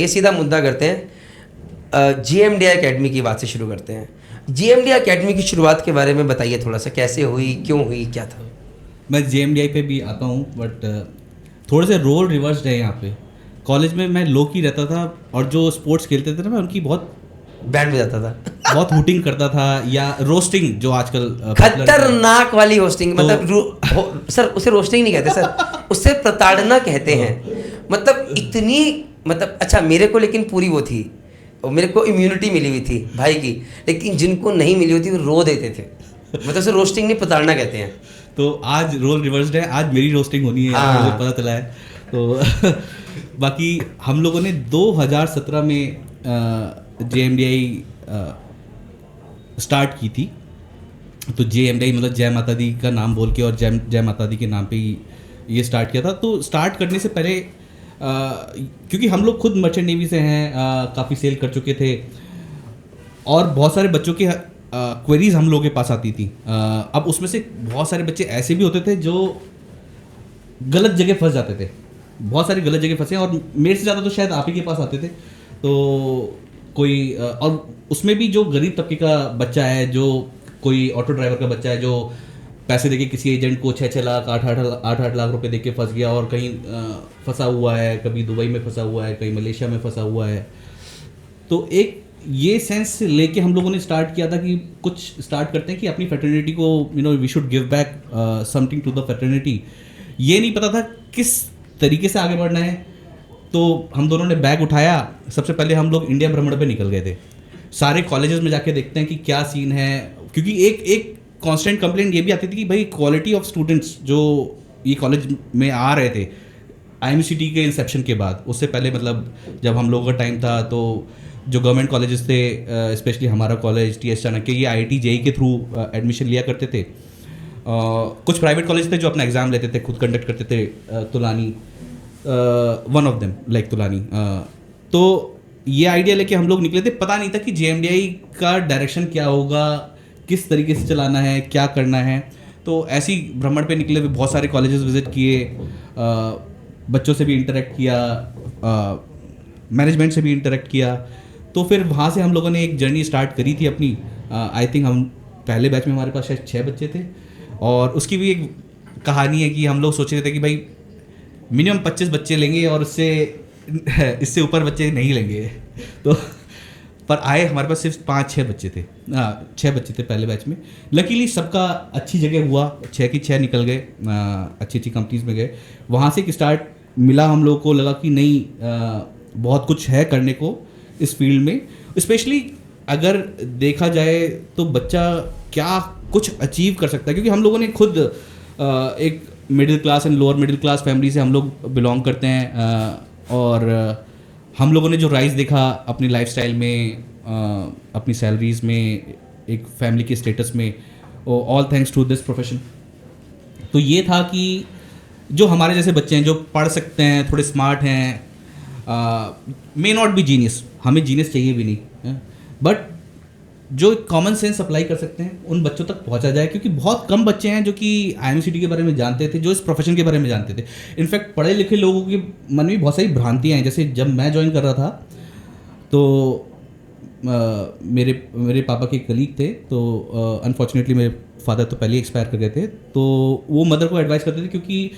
ये सीधा मुद्दा करते हैं, GMDI एकेडमी की बात से शुरू करते हैं। GMDI एकेडमी की शुरुआत के बारे में बताइए थोड़ा सा, कैसे हुई, क्यों हुई, क्या था? मैं JMDI पे भी आता हूँ, बट थोड़े से रोल रिवर्स्ड है यहाँ पे। कॉलेज में मैं लो की रहता था, और जो स्पोर्ट्स खेलते थे ना, मैं उनकी बहुत बैंड बजाता था। बहुत हुटिंग करता था, या रोस्टिंग जो आजकल popular है। खतरनाक वाली होस्टिंग, तो- मतलब सर उसे रोस्टिंग नहीं कहते सर, उससे प्रताड़ना कहते हैं। मतलब इतनी, मतलब अच्छा मेरे को लेकिन पूरी वो थी, और मेरे को इम्यूनिटी मिली हुई थी भाई की, लेकिन जिनको नहीं मिली हुई थी वो रो देते थे। मतलब उसे रोस्टिंग नहीं, प्रताड़ना कहते हैं। तो आज रोल रिवर्स्ड है, आज मेरी रोस्टिंग होनी है, हाँ। मुझे पता चला है। तो बाकी हम लोगों ने 2017 में JMDI स्टार्ट की थी। तो JMDI मतलब जय माता दी का नाम बोल के, और जय माता दी के नाम पे ही ये स्टार्ट किया था। तो स्टार्ट करने से पहले क्योंकि हम लोग खुद मर्चेंट नेवी से हैं, काफ़ी सेल कर चुके थे, और बहुत सारे बच्चों के क्वेरीज हम लोगों के पास आती थी। अब उसमें से बहुत सारे बच्चे ऐसे भी होते थे जो गलत जगह फंस जाते थे, बहुत सारे गलत जगह फंसे, और मेरे से ज़्यादा तो शायद आप ही के पास आते थे। तो कोई और उसमें भी जो गरीब तबके का बच्चा है, जो कोई ऑटो ड्राइवर का बच्चा है जो पैसे देके किसी एजेंट को 6-6 लाख 8-8 लाख रुपए देके फंस गया, और कहीं फंसा हुआ है, कभी दुबई में फंसा हुआ है, कहीं मलेशिया में फंसा हुआ है। तो एक ये सेंस लेके हम लोगों ने स्टार्ट किया था कि कुछ स्टार्ट करते हैं कि अपनी फ्रेटर्निटी को, we should give back something to the fraternity. ये नहीं पता था किस तरीके से आगे बढ़ना है। तो हम दोनों ने बैग उठाया। सबसे पहले हम लोग इंडिया भ्रमण पे निकल गए थे, सारे कॉलेजेस में जाके देखते हैं कि क्या सीन है, क्योंकि एक कांस्टेंट कंप्लेंट ये भी आती थी कि भाई क्वालिटी ऑफ स्टूडेंट्स जो ये कॉलेज में आ रहे थे IMCT के इंसेप्शन के बाद, उससे पहले मतलब जब हम लोगों का टाइम था, तो जो गवर्नमेंट कॉलेजेस थे, स्पेशली हमारा कॉलेज TS चाणक्य, ये IIT JEE के थ्रू एडमिशन लिया करते थे। कुछ प्राइवेट कॉलेज थे जो अपना एग्ज़ाम लेते थे, खुद कंडक्ट करते थे, Tulane one of them, like Tulane. तो ये आइडिया लेके हम लोग निकले थे, पता नहीं था कि JMDI का डायरेक्शन क्या होगा, किस तरीके से चलाना है, क्या करना है। तो ऐसी भ्रमण पे निकले, बहुत सारे कॉलेजेस विजिट किए, बच्चों से भी इंटरेक्ट किया, मैनेजमेंट से भी इंटरेक्ट किया। तो फिर वहाँ से हम लोगों ने एक जर्नी स्टार्ट करी थी अपनी। आई थिंक हम पहले बैच में हमारे पास शायद 6 बच्चे थे, और उसकी भी एक कहानी है कि हम लोग सोच रहे थे कि भाई मिनिमम 25 बच्चे लेंगे, और इससे ऊपर बच्चे नहीं लेंगे। तो पर आए हमारे पास सिर्फ 5-6 बच्चे थे, 6 बच्चे थे पहले बैच में। लकीली सबका अच्छी जगह हुआ, 6 की 6 निकल गए, अच्छी अच्छी कंपनीज में गए। वहाँ से एक स्टार्ट मिला, हम लोग को लगा कि नहीं, बहुत कुछ है करने को इस फील्ड में। स्पेशली अगर देखा जाए तो बच्चा क्या कुछ अचीव कर सकता है, क्योंकि हम लोगों ने खुद एक middle class and lower middle class family से हम लोग बिलोंग करते हैं, और हम लोगों ने जो राइज देखा अपनी लाइफस्टाइल में, अपनी सैलरीज में, एक फैमिली के स्टेटस में, all thanks to this profession. तो ये था कि जो हमारे जैसे बच्चे हैं जो पढ़ सकते हैं, थोड़े स्मार्ट हैं, मे नॉट बी जीनियस, हमें जीनियस चाहिए भी नहीं, बट जो कॉमन सेंस अप्लाई कर सकते हैं, उन बच्चों तक पहुंचा जाए। क्योंकि बहुत कम बच्चे हैं जो कि IMCT के बारे में जानते थे, जो इस प्रोफेशन के बारे में जानते थे। इनफैक्ट पढ़े लिखे लोगों के मन में बहुत सारी भ्रांतियाँ हैं। जैसे जब मैं ज्वाइन कर रहा था, तो मेरे पापा के कलीग थे, तो अनफॉर्चुनेटली मेरे फादर तो पहले ही एक्सपायर कर गए थे। तो वो मदर को एडवाइस करते थे, क्योंकि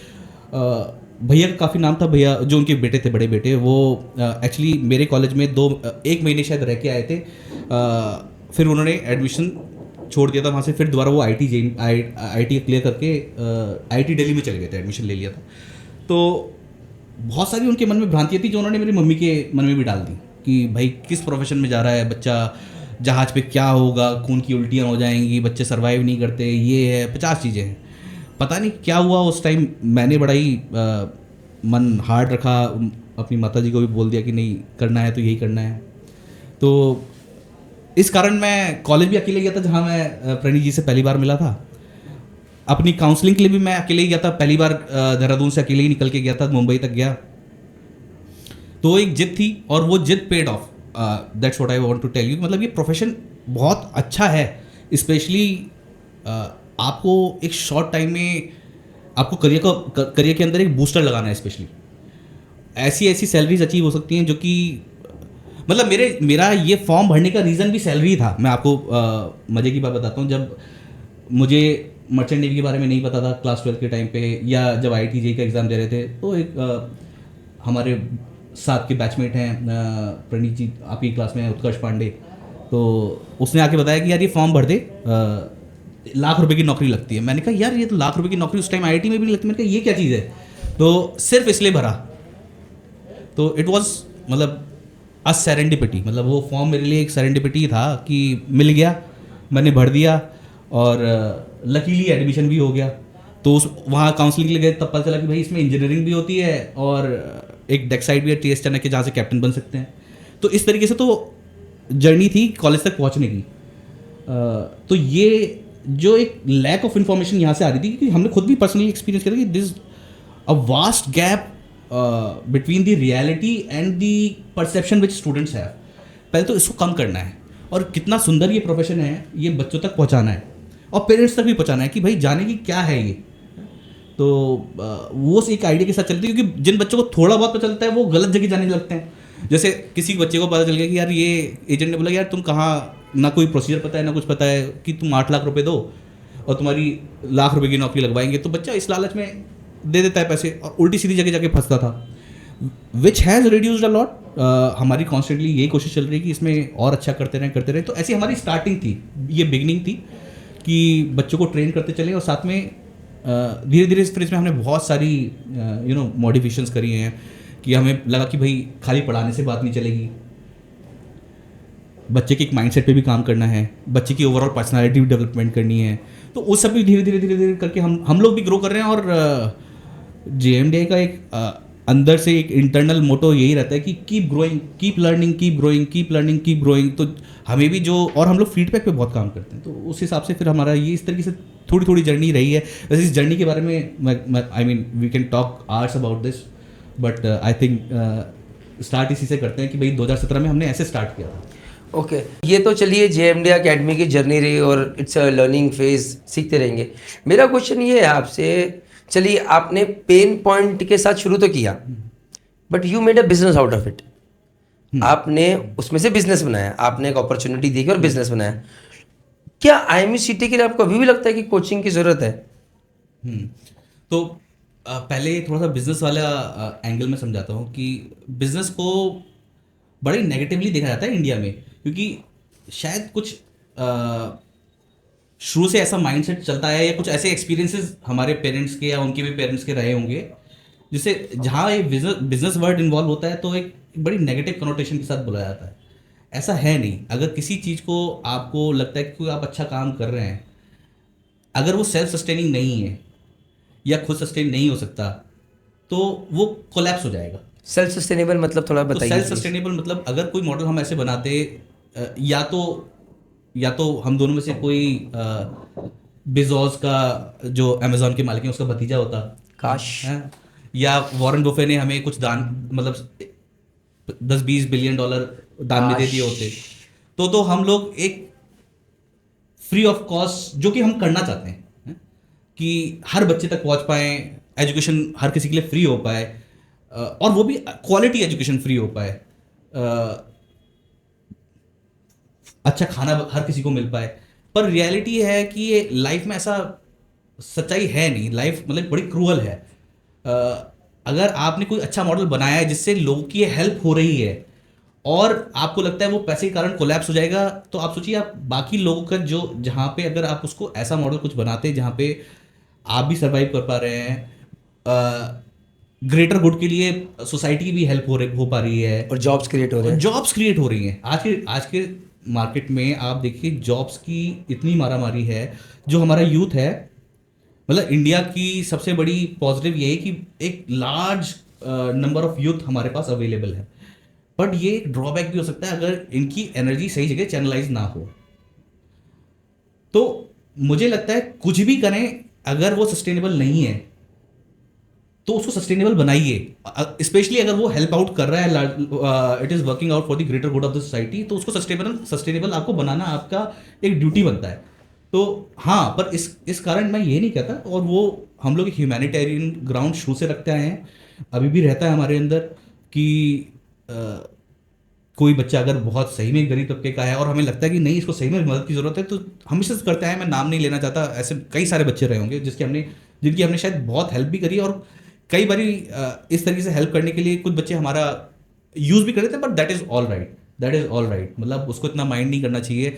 भैया का काफ़ी नाम था, भैया जो उनके बेटे थे, बड़े बेटे, वो एक्चुअली मेरे कॉलेज में 1 महीने शायद रह के आए थे। फिर उन्होंने एडमिशन छोड़ दिया था वहाँ से, फिर दोबारा वो IIT क्लियर करके IIT दिल्ली में चले गए थे, एडमिशन ले लिया था। तो बहुत सारी उनके मन में भ्रांतियाँ थी जो उन्होंने मेरी मम्मी के मन में भी डाल दी कि भाई किस प्रोफेशन में जा रहा है बच्चा, जहाज़ पे क्या होगा, खून की उल्टियाँ हो जाएंगी, बच्चे सर्वाइव नहीं करते, ये है, 50 चीज़ें हैं। पता नहीं क्या हुआ उस टाइम, मैंने बड़ा ही मन हार्ड रखा, अपनी माता जी को भी बोल दिया कि नहीं, करना है तो यही करना है। तो इस कारण मैं कॉलेज भी अकेले गया था, जहाँ मैं प्रणीत जी से पहली बार मिला था। अपनी काउंसलिंग के लिए भी मैं अकेले ही गया था, पहली बार देहरादून से अकेले ही निकल के गया था, मुंबई तक गया। तो एक जिद थी, और वो जिद paid off. That's what I want to tell you. मतलब ये प्रोफेशन बहुत अच्छा है, स्पेशली आपको एक शॉर्ट टाइम में आपको करियर के अंदर एक बूस्टर लगाना है। स्पेशली ऐसी सैलरीज अचीव हो सकती हैं जो कि मतलब मेरा ये फॉर्म भरने का रीज़न भी सैलरी था। मैं आपको मज़े की बात बताता हूँ, जब मुझे मर्चेंट नेवी के बारे में नहीं पता था क्लास 12 के टाइम पे, या जब IIT का एग्ज़ाम दे रहे थे, तो एक हमारे साथ के बैचमेट हैं प्रणीत जी, आपकी क्लास में उत्कर्ष पांडे, तो उसने आके बताया कि यार ये फॉर्म भर दे, ₹1,00,000 की नौकरी लगती है। मैंने कहा यार ये तो ₹1,00,000 की नौकरी उस टाइम IIT में भी नहीं लगती। मैंने कहा ये क्या चीज़ है, तो सिर्फ इसलिए भरा। तो इट वॉज मतलब अ सेरेंडिपिटी, मतलब वो फॉर्म मेरे लिए एक सेरेंडिपिटी था कि मिल गया, मैंने भर दिया, और लकीली एडमिशन भी हो गया। तो उस वहाँ काउंसलिंग के लिए गए, तब पता चला कि भाई इसमें इंजीनियरिंग भी होती है और एक डेक साइड भी है TS चैनल के, जहाँ से कैप्टन बन सकते हैं। तो इस तरीके से तो जर्नी थी कॉलेज तक पहुँचने की। तो ये जो एक लैक ऑफ इन्फॉर्मेशन यहाँ से आ रही थी, क्योंकि हमने खुद भी पर्सनली एक्सपीरियंस किया कि this a vast gap between the reality and the perception which students have. पहले तो इसको कम करना है, और कितना सुंदर ये प्रोफेशन है ये बच्चों तक पहुंचाना है, और पेरेंट्स तक भी पहुंचाना है कि भाई जाने की क्या है ये। तो वो एक आइडिया के साथ चलती है, क्योंकि जिन बच्चों को थोड़ा बहुत पता चलता है वो गलत जगह जाने लगते हैं। जैसे किसी बच्चे को पता चल गया कि यार ये एजेंट ने बोला यार तुम कहाँ, ना कोई प्रोसीजर पता है ना कुछ पता है, कि तुम 8 लाख रुपए दो और तुम्हारी ₹1,00,000 की नौकरी लगवाएंगे, तो बच्चा इस लालच में दे देता है पैसे, और उल्टी सीधी जगह जाके फंसता था, which has reduced a lot. हमारी कॉन्स्टेंटली यही कोशिश चल रही है कि इसमें और अच्छा करते रहें। तो ऐसी हमारी स्टार्टिंग थी, ये बिगनिंग थी कि बच्चों को ट्रेन करते चले, और साथ में धीरे धीरे इस में हमने बहुत सारी मॉडिफिकेशंस करी हैं, कि हमें लगा कि भाई खाली पढ़ाने से बात नहीं चलेगी, बच्चे के एक माइंडसेट पे भी काम करना है, बच्चे की ओवरऑल पर्सनालिटी भी डेवलपमेंट करनी है। तो उस सब भी धीरे धीरे करके हम लोग भी ग्रो कर रहे हैं। और JMDI का एक अंदर से एक इंटरनल मोटो यही रहता है कि keep growing, keep learning, keep growing, keep learning, keep growing. तो हमें भी और हम लोग फीडबैक पे बहुत काम करते हैं, तो उस हिसाब से फिर हमारा ये इस तरीके से थोड़ी थोड़ी जर्नी रही है। वैसे इस जर्नी के बारे में I mean we can talk hours about this, but I think start इसी से करते हैं कि भाई 2017 में हमने ऐसे स्टार्ट किया था। ओके ये तो चलिए JMDI अकेडमी की जर्नी रही, और इट्स अ लर्निंग फेज, सीखते रहेंगे। मेरा क्वेश्चन ये है आपसे, चलिए आपने पेन पॉइंट के साथ शुरू तो किया, but you made a business out of it. आपने उसमें से बिजनेस बनाया, आपने एक अपॉर्चुनिटी देखी और बिजनेस बनाया। क्या IMUCT के लिए आपको अभी भी लगता है कि कोचिंग की ज़रूरत है? तो पहले थोड़ा सा बिजनेस वाला एंगल में समझाता हूँ कि बिजनेस को बड़े नेगेटिवली देखा जाता है इंडिया में, क्योंकि शायद कुछ शुरू से ऐसा माइंडसेट चलता है, या कुछ ऐसे एक्सपीरियंसेस हमारे पेरेंट्स के या उनके भी पेरेंट्स के रहे होंगे, जिससे जहाँ ये बिजनेस वर्ड इन्वॉल्व होता है तो एक बड़ी नेगेटिव कनोटेशन के साथ बुलाया जाता है। ऐसा है नहीं। अगर किसी चीज़ को आपको लगता है कि कोई आप अच्छा काम कर रहे हैं, अगर वो सेल्फ सस्टेनिंग नहीं है या खुद सस्टेन नहीं हो सकता, तो वो कोलैप्स हो जाएगा। सेल्फ सस्टेनेबल मतलब थोड़ा तो बताइए। सेल्फ सस्टेनेबल मतलब अगर कोई मॉडल हम ऐसे बनाते, या तो हम दोनों में से कोई बेजोस का जो अमेजोन के मालिक है उसका भतीजा होता, काश, या वॉरेन बफे ने हमें कुछ दान, मतलब $10-20 बिलियन दान में दे दिए होते, तो हम लोग एक फ्री ऑफ कॉस्ट, जो कि हम करना चाहते हैं कि हर बच्चे तक पहुंच पाए, एजुकेशन हर किसी के लिए फ्री हो पाए, और वो भी क्वालिटी एजुकेशन फ्री हो पाए, अच्छा खाना हर किसी को मिल पाए। पर रियलिटी है कि ये लाइफ में ऐसा सच्चाई है नहीं। लाइफ मतलब बड़ी क्रूअल है। अगर आपने कोई अच्छा मॉडल बनाया है जिससे लोगों की हेल्प हो रही है, और आपको लगता है वो पैसे के कारण कोलैप्स हो जाएगा, तो आप सोचिए आप बाकी लोगों का जो, जहाँ पे अगर आप उसको ऐसा मॉडल कुछ बनाते हैं जहाँ पे आप भी सर्वाइव कर पा रहे हैं, ग्रेटर गुड के लिए सोसाइटी की भी हेल्प हो पा रही है, और जॉब्स क्रिएट हो रहे हैं। जॉब्स क्रिएट हो रही हैं। आज के मार्केट में आप देखिए जॉब्स की इतनी मारामारी है। जो हमारा यूथ है, मतलब इंडिया की सबसे बड़ी पॉजिटिव ये है कि एक लार्ज नंबर ऑफ यूथ हमारे पास अवेलेबल है, बट ये एक ड्रॉबैक भी हो सकता है अगर इनकी एनर्जी सही जगह चैनलाइज ना हो। तो मुझे लगता है कुछ भी करें, अगर वो सस्टेनेबल नहीं है तो उसको सस्टेनेबल बनाइए, स्पेशली अगर वो हेल्प आउट कर रहा है, it is working out for the greater good of the society, तो उसको सस्टेनेबल आपको बनाना आपका एक ड्यूटी बनता है। तो हाँ, पर इस कारण मैं ये नहीं कहता, और वो हम लोग ह्यूमैनिटेरियन ग्राउंड शुरू से रखते आए हैं, अभी भी रहता है हमारे अंदर, कि कोई बच्चा अगर बहुत सही में गरीब तबके का है और हमें लगता है कि नहीं इसको सही में मदद की ज़रूरत है, तो हमेशा से करते हैं। मैं नाम नहीं लेना चाहता, ऐसे कई सारे बच्चे रहे होंगे जिनकी हमने शायद बहुत हेल्प भी करी, और कई बारी इस तरीके से हेल्प करने के लिए कुछ बच्चे हमारा यूज़ भी कर लेते हैं, but that is all right, that is all right. मतलब उसको इतना माइंड नहीं करना चाहिए।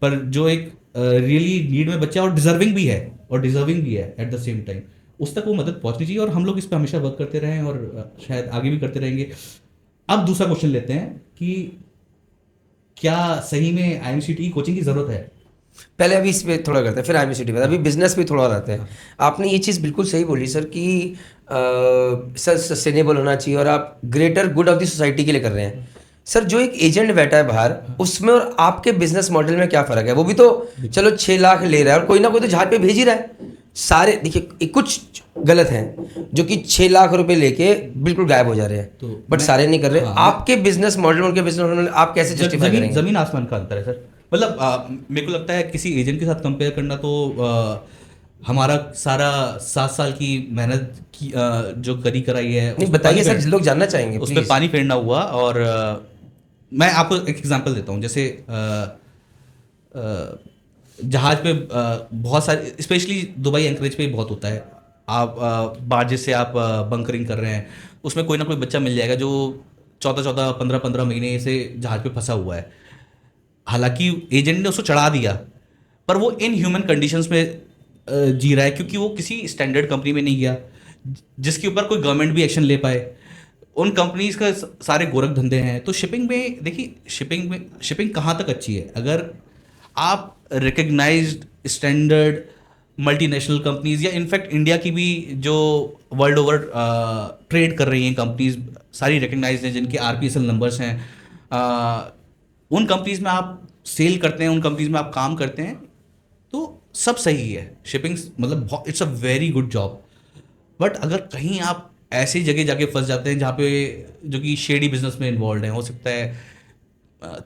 पर जो एक रियली नीड में बच्चा और डिजर्विंग भी है एट द सेम टाइम, उस तक वो मदद पहुंचनी चाहिए, और हम लोग इस पर हमेशा वर्क करते रहे हैं और शायद आगे भी करते रहेंगे। अब दूसरा क्वेश्चन लेते हैं कि क्या सही में IMCT कोचिंग की ज़रूरत है? पहले अभी इस पे थोड़ा करते हैं, फिर IMCT पे, अभी बिजनेस पे थोड़ा रहते हैं। आपने ये चीज़ बिल्कुल सही बोली सर कि सर सस्टेनेबल होना चाहिए और आप greater good of the society के लिए कर रहे हैं। सर जो एक एजेंट बैठा है बाहर, उसमें और आपके बिजनेस मॉडल में क्या फ़र्क है? वो भी तो चलो 6 लाख ले रहा है और कोई ना कोई तो जहाज पे भेज ही रहा है। सारे देखिए कुछ गलत हैं जो कि 6 लाख रुपए लेके बिल्कुल गायब हो जा रहे हैं, तो बट सारे नहीं कर रहे। हाँ, आपके बिजनेस मॉडल, उनके बिजनेस मॉडल आप कैसे जस्टिफाई करेंगे? ज़मीन आसमान का अंतर है सर। मतलब मेरे को लगता है किसी एजेंट के साथ कंपेयर करना तो हमारा सारा 7 साल की मेहनत की जो करी कराई है, नहीं बताइए सर, लोग जानना चाहेंगे उस पर प्लीज। पानी फेरना हुआ। और मैं आपको एक एग्जांपल देता हूँ। जैसे जहाज पे बहुत सारे, स्पेशली दुबई एंकरेज पे बहुत होता है। आप बारजे से आप बंकरिंग कर रहे हैं, उसमें कोई ना कोई बच्चा मिल जाएगा जो 14-14, 15-15 महीने से जहाज पे फंसा हुआ है। हालांकि एजेंट ने उसको चढ़ा दिया, पर वो इन ह्यूमन कंडीशंस में जी रहा है, क्योंकि वो किसी स्टैंडर्ड कंपनी में नहीं गया जिसके ऊपर कोई गवर्नमेंट भी एक्शन ले पाए। उन कंपनीज का सारे गोरख धंधे हैं। तो शिपिंग में देखिए, शिपिंग कहाँ तक अच्छी है? अगर आप रिकग्नाइज्ड स्टैंडर्ड मल्टीनेशनल कंपनीज, या इनफैक्ट इंडिया की भी जो वर्ल्ड ओवर ट्रेड कर रही हैं कंपनीज, सारी रिकग्नाइज्ड हैं, जिनके RPSL नंबर्स हैं, उन कंपनीज में आप सेल करते हैं, उन कंपनीज में आप काम करते हैं, तो सब सही है। शिपिंग मतलब it's a very good job. But अगर कहीं आप ऐसी जगह जाके फंस जाते हैं जहाँ पे जो कि शेडी बिजनेस में इन्वॉल्व हैं, हो सकता है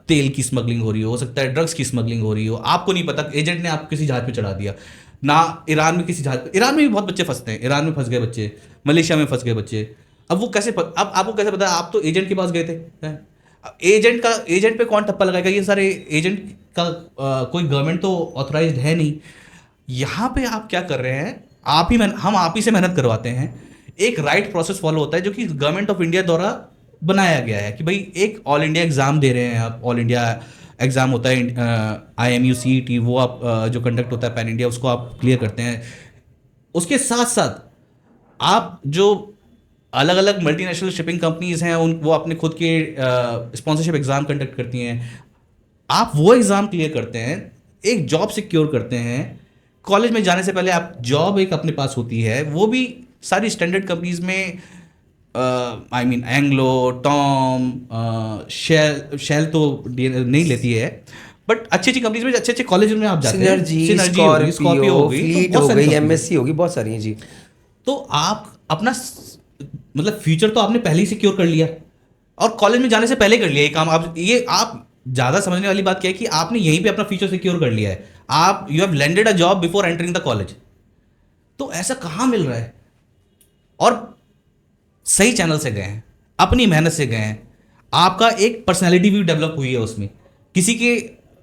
तेल की स्मगलिंग हो रही हो सकता है ड्रग्स की स्मगलिंग हो रही हो, आपको नहीं पता, एजेंट ने आपको किसी जहाज पे चढ़ा दिया ना। ईरान में किसी जहाज पे, ईरान में भी बहुत बच्चे फंसते हैं, ईरान में फंस गए बच्चे, मलेशिया में फंस गए बच्चे। अब वो कैसे अब आपको कैसे पता? आप तो एजेंट के पास गए थे। एजेंट पे कौन ठप्पा लगाएगा? ये सारे एजेंट का कोई गवर्नमेंट तो ऑथराइज्ड है नहीं। यहाँ पे आप क्या कर रहे हैं? हम आप ही से मेहनत करवाते हैं। एक राइट प्रोसेस फॉलो होता है जो कि गवर्नमेंट ऑफ इंडिया द्वारा बनाया गया है कि भाई एक ऑल इंडिया एग्जाम दे रहे हैं आप। ऑल इंडिया एग्जाम होता है IMU CET, वो आप जो कंडक्ट होता है पैन इंडिया, उसको आप क्लियर करते हैं। उसके साथ साथ आप जो अलग अलग मल्टीनेशनल शिपिंग कंपनीज हैं वो अपने खुद के स्पॉन्सरशिप एग्जाम कंडक्ट करती हैं। आप वो एग्जाम क्लियर करते हैं, एक जॉब सिक्योर करते हैं। कॉलेज में जाने से पहले आप जॉब एक अपने पास होती है, वो भी सारी स्टैंडर्ड कंपनीज में, I mean Anglo, Tom, Shell तो नहीं लेती है, बट अच्छी अच्छी कंपनीज में, अच्छे अच्छे कॉलेज में आप जाते हैं। सिनर्जी होगी, स्कॉर्पियो हो गई, फ्लीट हो गई, MSC होगी, बहुत सारी हैं जी। तो आप अपना मतलब फ्यूचर तो आपने पहले ही सिक्योर कर लिया, और कॉलेज में जाने से पहले कर लिया ये काम। आप ज़्यादा समझने वाली बात क्या है कि आपने यहीं पे अपना फ्यूचर सिक्योर कर लिया है। आप you have landed a job before entering the college. तो ऐसा कहाँ मिल रहा है? और सही चैनल से गए हैं, अपनी मेहनत से गए हैं, आपका एक पर्सनैलिटी भी डेवलप हुई है उसमें। किसी के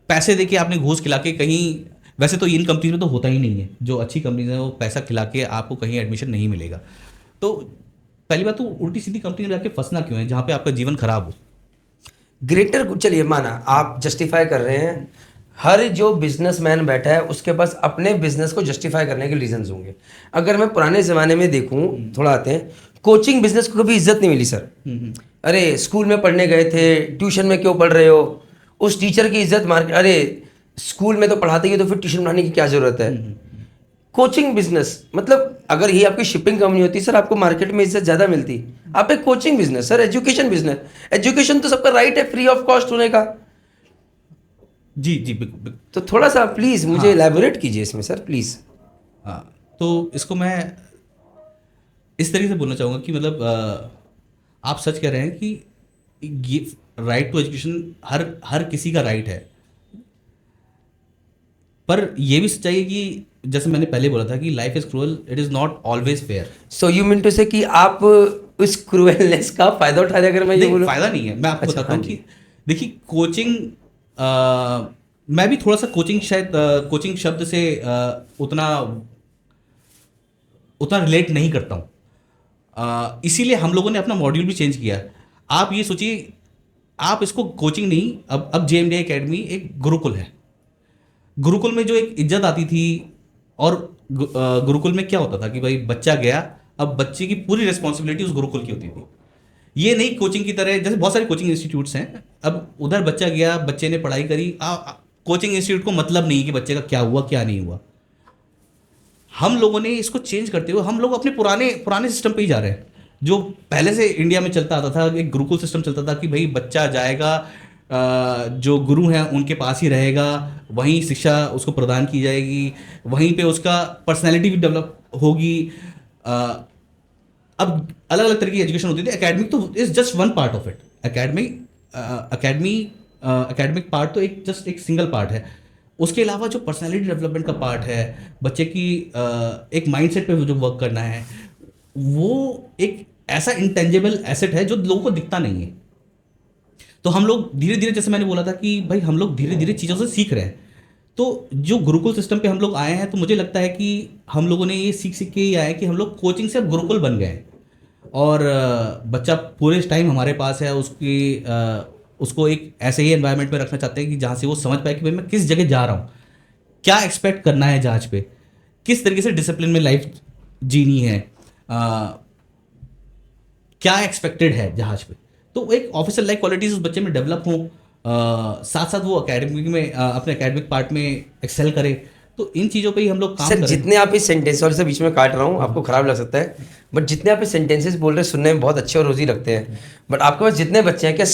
पैसे देके आपने घूस खिला के कहीं, वैसे तो इन कंपनीज में तो होता ही नहीं है, जो अच्छी कंपनीज है वो पैसा खिला के आपको कहीं एडमिशन नहीं मिलेगा। तो पहली बात तो उल्टी सीधी कंपनी में जाके फंसना क्यों है जहाँ पे आपका जीवन खराब हो? ग्रेटर, चलिए माना आप जस्टिफाई कर रहे हैं, हर जो बिजनेसमैन बैठा है उसके पास अपने बिजनेस को जस्टिफाई करने के रीजंस होंगे। अगर मैं पुराने ज़माने में देखूं, थोड़ा आते हैं, कोचिंग बिजनेस को कभी इज्जत नहीं मिली सर। अरे स्कूल में पढ़ने गए थे, ट्यूशन में क्यों पढ़ रहे हो? उस टीचर की इज्जत मार्केट, अरे स्कूल में तो पढ़ाते ही, तो फिर ट्यूशन पढ़ाने की क्या ज़रूरत है? कोचिंग बिजनेस मतलब अगर ये आपकी शिपिंग कंपनी होती सर, आपको मार्केट में इज्जत ज़्यादा मिलती। आप एक coaching business sir, education business, education तो सबका राइट है फ्री ऑफ कॉस्ट होने का। जी जी तो थोड़ा सा प्लीज़ मुझे इलैबोरेट कीजिए इसमें सर, प्लीज़। हाँ, तो इसको मैं इस तरीके से बोलना चाहूँगा कि मतलब आप सच कह रहे हैं कि ये राइट टू एजुकेशन हर किसी का राइट है, पर ये भी सच्चाई है कि जैसे मैंने पहले बोला था कि life is cruel, it is not always fair. So you mean to say कि आप उस क्रूएलनेस का फायदा उठा रहे? अगर मैं ये बोलूं, फायदा नहीं है, मैं आपको बताता हूँ कि देखिए कोचिंग, मैं भी थोड़ा सा कोचिंग शायद कोचिंग शब्द से उतना उतना रिलेट नहीं करता हूँ। इसीलिए हम लोगों ने अपना मॉड्यूल भी चेंज किया। आप ये सोचिए, आप इसको कोचिंग नहीं, अब JMDI एकेडमी एक गुरुकुल है। गुरुकुल में जो एक इज्जत आती थी, और गुरुकुल में क्या होता था कि भाई बच्चा गया, अब बच्चे की पूरी रिस्पॉन्सिबिलिटी उस गुरुकुल की होती थी। ये नहीं कोचिंग की तरह, जैसे बहुत सारे कोचिंग इंस्टीट्यूट्स हैं, अब उधर बच्चा गया, बच्चे ने पढ़ाई करी, कोचिंग इंस्टीट्यूट को मतलब नहीं कि बच्चे का क्या हुआ क्या नहीं हुआ। हम लोगों ने इसको चेंज करते हुए हम लोग अपने पुराने पुराने सिस्टम पे ही जा रहे हैं, जो पहले से इंडिया में चलता आता था। एक गुरुकुल सिस्टम चलता था कि भाई बच्चा जाएगा, जो गुरु हैं उनके पास ही रहेगा, वहीं शिक्षा उसको प्रदान की जाएगी, वहीं पे उसका पर्सनैलिटी भी डेवलप होगी। अब अलग अलग तरह की एजुकेशन होती थी। एकेडमिक तो is just one part of it. Academic part तो एक जस्ट एक सिंगल पार्ट है। उसके अलावा जो पर्सनैलिटी डेवलपमेंट का पार्ट है, बच्चे की एक माइंडसेट पे जो वर्क करना है, वो एक ऐसा इंटेंजिबल एसेट है जो लोगों को दिखता नहीं है। तो हम लोग धीरे धीरे, जैसे मैंने बोला था कि भाई हम लोग धीरे धीरे चीज़ों से सीख रहे हैं। तो जो गुरुकुल सिस्टम पे हम लोग आए हैं, तो मुझे लगता है कि हम लोगों ने ये सीख सीख के ही आए कि हम लोग कोचिंग से अब गुरुकुल बन गए हैं। और बच्चा पूरे टाइम हमारे पास है, उसको एक ऐसे ही एनवायरनमेंट में रखना चाहते हैं कि जहाँ से वो समझ पाए कि भाई मैं किस जगह जा रहा हूँ, क्या एक्सपेक्ट करना है जहाज पे, किस तरीके से डिसिप्लिन में लाइफ जीनी है, क्या एक्सपेक्टेड है जहाज पे। तो एक ऑफिसर लाइक क्वालिटीज उस बच्चे में डेवलप हों, साथ साथ वो एकेडमिक में अपने एकेडमिक पार्ट में एक्सेल करे। तो इन चीज़ों पे ही हम लोग काम सर करें। जितने आप इस सेंटेंस, और से बीच में काट रहा हूँ, आपको खराब लग सकता है, बट जितने आप इस सेंटेंसेस बोल रहे हैं सुनने में बहुत अच्छे और रोजी लगते हैं, बट आपके पास जितने बच्चे हैं, क्या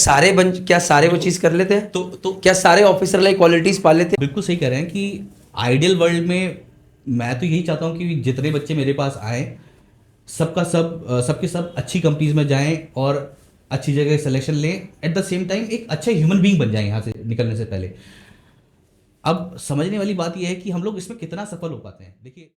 सारे वो चीज़ कर लेते हैं? तो क्या सारे ऑफिसर लाइक क्वालिटीज़ पा लेते हैं? बिल्कुल सही कह रहे हैं कि आइडियल वर्ल्ड में मैं तो यही चाहता हूँ कि जितने बच्चे मेरे पास आए, सबके सब अच्छी कंपनीज में जाएं और अच्छी जगह सिलेक्शन लें, एट द सेम टाइम एक अच्छे ह्यूमन बीइंग बन जाएं यहाँ से निकलने से पहले। अब समझने वाली बात यह है कि हम लोग इसमें कितना सफल हो पाते हैं। देखिए